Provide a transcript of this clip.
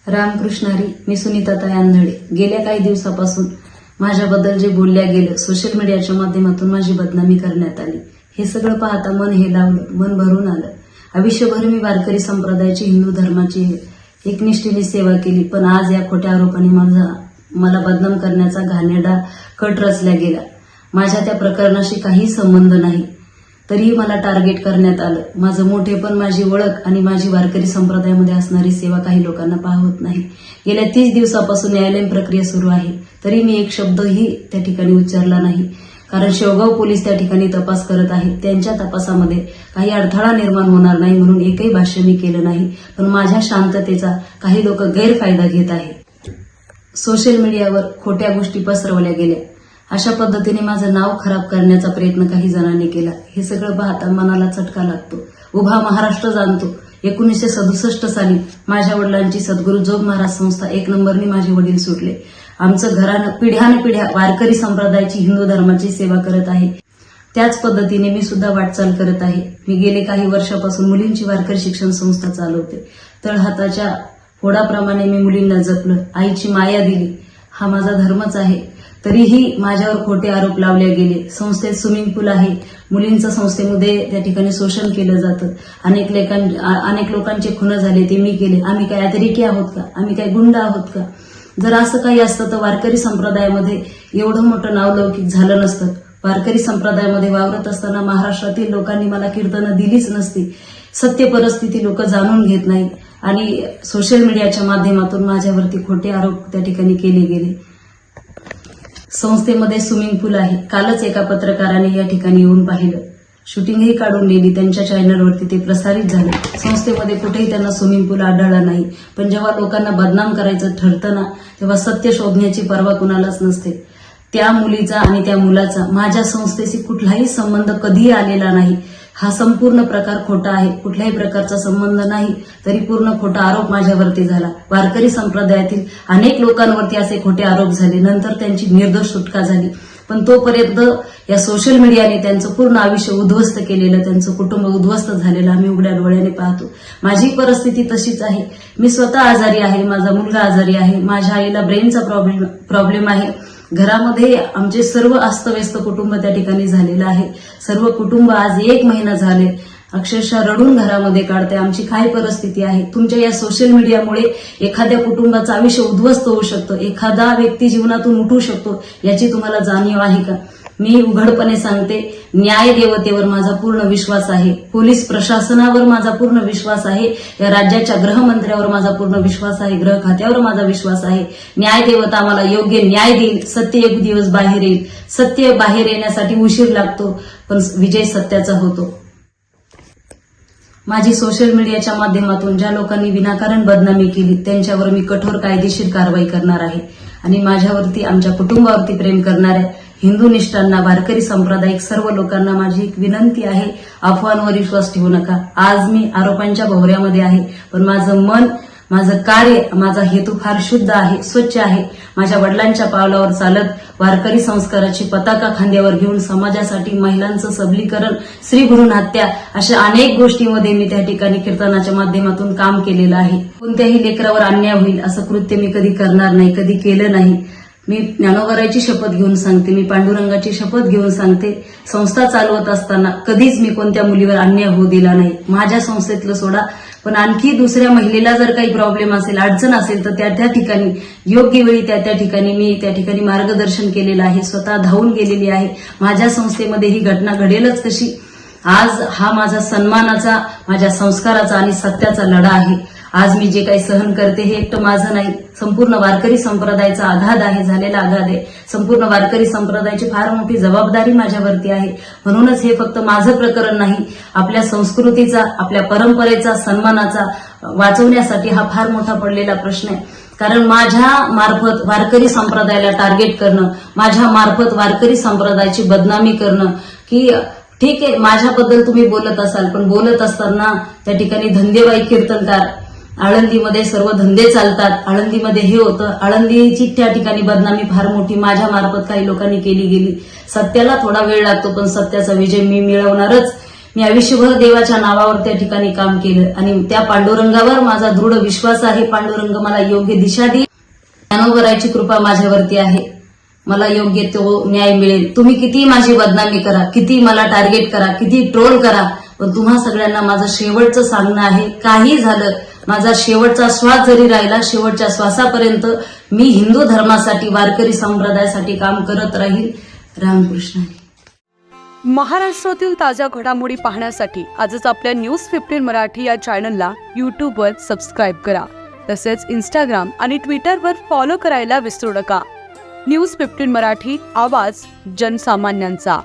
रामकृष्ण हरी. मी सुनीताताई आंधळे. गेल्या काही दिवसापासून माझ्याबद्दल जे बोलल्या गेलं, सोशल मीडियाच्या माध्यमातून माझी बदनामी करण्यात आली. हे सगळं पाहता मन हे लावलं, मन भरून आलं. आयुष्यभर मी वारकरी संप्रदायाची, हिंदू धर्माची एकनिष्ठेने सेवा केली, पण आज या खोट्या आरोपाने मला बदनाम करण्याचा घाणेरडा कट रचला गेला. माझ्या त्या प्रकरणाशी काही संबंध नाही, तरीही मला टार्गेट करण्यात आलं. माझं मोठेपण, माझी ओळख आणि माझी वारकरी संप्रदायामध्ये असणारी सेवा काही लोकांना पाहत नाही. गेल्या 30 दिवसापासून न्यायालयीन प्रक्रिया सुरू आहे, तरी मी एक शब्दही त्या ठिकाणी उच्चारला नाही. कारण शेवगाव पोलीस त्या ठिकाणी तपास करत आहेत. त्यांच्या तपासामध्ये काही अडथळा निर्माण होणार नाही म्हणून एकही भाष्य मी केलं नाही. पण माझ्या शांततेचा काही लोक गैरफायदा घेत आहेत. सोशल मीडियावर खोट्या गोष्टी पसरवल्या गेल्या. अशा पद्धतीने माझं नाव खराब करण्याचा प्रयत्न काही जणांनी केला. हे सगळं पाहता मनाला चटका लागतो. उभा महाराष्ट्र जाणतो. 1967 साली माझ्या वडिलांची सद्गुरू जोग महाराज संस्था 1 नंबरनी माझे वडील सुटले. आमचं घरानं पिढ्यानपिढ्या वारकरी संप्रदायाची, हिंदू धर्माची सेवा करत आहे. त्याच पद्धतीने मी सुद्धा वाटचाल करत आहे. मी गेले काही वर्षापासून मुलींची वारकरी शिक्षण संस्था चालवते. तळहाताच्या फोडाप्रमाणे मी मुलींना जपलं, आईची माया दिली. हा माझा धर्मच आहे. तरीही माझ्यावर खोटे आरोप लावले गेले. संस्थेत स्विमिंग पूल आहे, मुलींचं संस्थेमध्ये त्या ठिकाणी शोषण केलं जातं. अनेक लोकांचे खून झाले, ते मी केले. आम्ही काय अतिरेकी आहोत का? आम्ही काय गुंड आहोत का? जर असं काही असतं तर वारकरी संप्रदायामध्ये एवढं मोठं नावलौकिक झालं नसतं. वारकरी संप्रदायामध्ये वावरत असताना महाराष्ट्रातील लोकांनी मला कीर्तनं दिलीच नसती. सत्य परिस्थिती लोक जाणून घेत नाही आणि सोशल मीडियाच्या माध्यमातून माझ्यावरती खोटे आरोप त्या ठिकाणी केले गेले. संस्थेमध्ये स्विमिंग पूल आहे. कालच एका पत्रकाराने या ठिकाणी येऊन पाहिलं, शूटिंगही काढून नेली. त्यांच्या चॅनलवरती ते प्रसारित झाले. संस्थेमध्ये कुठेही त्यांना स्विमिंग पूल आढळला नाही. पण जेव्हा लोकांना बदनाम करायचं ठरतं ना, तेव्हा सत्य शोधण्याची पर्वा कुणालाच नसते. त्या मुलीचा आणि त्या मुलाचा माझ्या संस्थेशी कुठलाही संबंध कधीही आलेला नाही. हा संपूर्ण प्रकार खोटा आहे. कुठल्याही प्रकारचा संबंध नाही, तरी पूर्ण खोटा आरोप माझ्यावरती झाला. वारकरी संप्रदायातील अनेक लोकांवरती असे खोटे आरोप झाले. नंतर त्यांची निर्दोष सुटका झाली. पण तोपर्यंत या सोशल मीडियाने त्यांचं पूर्ण आयुष्य उद्ध्वस्त केलेलं, त्यांचं कुटुंब उद्ध्वस्त झालेलं आम्ही उघड्या डोळ्याने पाहतो. माझी परिस्थिती तशीच आहे. मी स्वतः आजारी आहे, माझा मुलगा आजारी आहे, माझ्या आईला ब्रेनचा प्रॉब्लेम आहे. घरामध्ये आमचे सर्व अस्तव्यस्त कुटुंब त्या ठिकाणी झालेलं आहे. सर्व कुटुंब आज 1 महिना झाले अक्षरशः रडून घरामध्ये काढते. आमची काय परिस्थिती आहे. तुमच्या या सोशल मीडियामुळे एखाद्या कुटुंबाचं आयुष्य उद्ध्वस्त होऊ शकतं, एखादा व्यक्ती जीवनातून उठू शकतो, याची तुम्हाला जाणीव आहे का? मी उघडपणे सांगते, न्याय देवतेवर माझा पूर्ण विश्वास आहे. पोलीस प्रशासनावर माझा पूर्ण विश्वास आहे. या राज्याच्या गृहमंत्र्यावर माझा पूर्ण विश्वास आहे. गृह खात्यावर माझा विश्वास आहे. न्याय देवता आम्हाला योग्य न्याय देईल. सत्य एक दिवस बाहेर येईल. सत्य बाहेर येण्यासाठी उशीर लागतो, पण विजय सत्याचा होतो. माझी सोशल मीडियाच्या माध्यमातून ज्या लोकांनी विनाकारण बदनामी केली, त्यांच्यावर मी कठोर कायदेशीर कारवाई करणार आहे. आणि माझ्यावरती, आमच्या कुटुंबावरती प्रेम करणाऱ्या हिंदू निष्ठांना, वारकरी सांप्रदायिक सर्व लोकांना माझी एक विनंती आहे, अफवांवर विश्वास ठेवू नका. आज मी आरोपांच्या भोवऱ्यामध्ये आहे, पण माझं मन, माझं कार्य, माझा हेतू फार शुद्ध आहे, स्वच्छ आहे. माझ्या वडिलांच्या पावलावर चालत वारकरी संस्काराची पताका खांद्यावर घेऊन समाजासाठी महिलांचं सबलीकरण, स्त्री भ्रूण हत्या अशा अनेक गोष्टींमध्ये मी त्या ठिकाणी कीर्तनाच्या माध्यमातून काम केलेलं आहे. कोणत्याही लेकरावर अन्याय होईल असं कृत्य मी कधी करणार नाही, कधी केलं नाही. मी ज्ञानोबराची शपथ घेऊन सांगते, मी पांडुरंगाची शपथ घेऊन सांगते, संस्था चालवत असताना कधीच मी कोणत्या मुलीवर अन्याय होऊ दिला नाही. माझ्या संस्थेतलं सोडा, पण आणखी दुसऱ्या महिलेला जर काही प्रॉब्लेम असेल, अडचण असेल, तर त्या ठिकाणी योग्य वेळी त्या ठिकाणी मी त्या ठिकाणी मार्गदर्शन केलेलं आहे. स्वतः धावून गेलेली आहे. माझ्या संस्थेमध्ये ही घटना घडेलच कशी. आज हा माझा सन्मानाचा, माझ्या संस्काराचा आणि सत्याचा लढा आहे. आज मी जे काही सहन करते हे एकटं माझं नाही, संपूर्ण वारकरी संप्रदायाचा आघात आहे, झालेला आघात आहे. संपूर्ण वारकरी संप्रदायाची फार मोठी जबाबदारी माझ्यावरती आहे. म्हणूनच हे फक्त माझं प्रकरण नाही, आपल्या संस्कृतीचा, आपल्या परंपरेचा, सन्मानाचा वाचवण्यासाठी हा फार मोठा पडलेला प्रश्न आहे. कारण माझ्या मार्फत वारकरी संप्रदायाला टार्गेट करणं, माझ्या मार्फत वारकरी संप्रदायाची बदनामी करणं, की ठीक आहे माझ्याबद्दल तुम्ही बोलत असाल, पण बोलत असताना त्या ठिकाणी धंदेबाई कीर्तनकार, आळंदीमध्ये सर्व धंदे चालतात, आळंदीमध्ये हे होतं, आळंदीची त्या ठिकाणी बदनामी फार मोठी माझ्या मार्फत काही लोकांनी केली गेली. सत्याला थोडा वेळ लागतो, पण सत्याचा विजय मी मिळवणारच. मी आयुष्यभर देवाच्या नावावर त्या ठिकाणी काम केलं आणि त्या पांडुरंगावर माझा दृढ विश्वास आहे. पांडुरंग मला योग्य दिशा देईल. ज्ञानोबराची कृपा माझ्यावरती आहे. मला योग्य तो न्याय मिळेल. तुम्ही किती माझी बदनामी करा, किती मला टार्गेट करा, किती ट्रोल करा, पण तुम्हा सगळ्यांना माझं शेवटचं सांगणं आहे, काही झालं, माझा शेवटचा श्वास जरी राहिला, शेवटच्या श्वासापर्यंत मी हिंदू धर्मासाठी, वारकरी संप्रदायासाठी काम करत राहील. रामकृष्ण. महाराष्ट्रातील ताज्या घडामोडी पाहण्यासाठी आजच आपल्या न्यूज 15 मराठी या चॅनलला यूट्यूबवर सबस्क्राईब करा. तसेच इंस्टाग्राम आणि ट्विटरवर फॉलो करायला विसरू नका. न्यूज 15 मराठी, आवाज जनसामान्यांचा.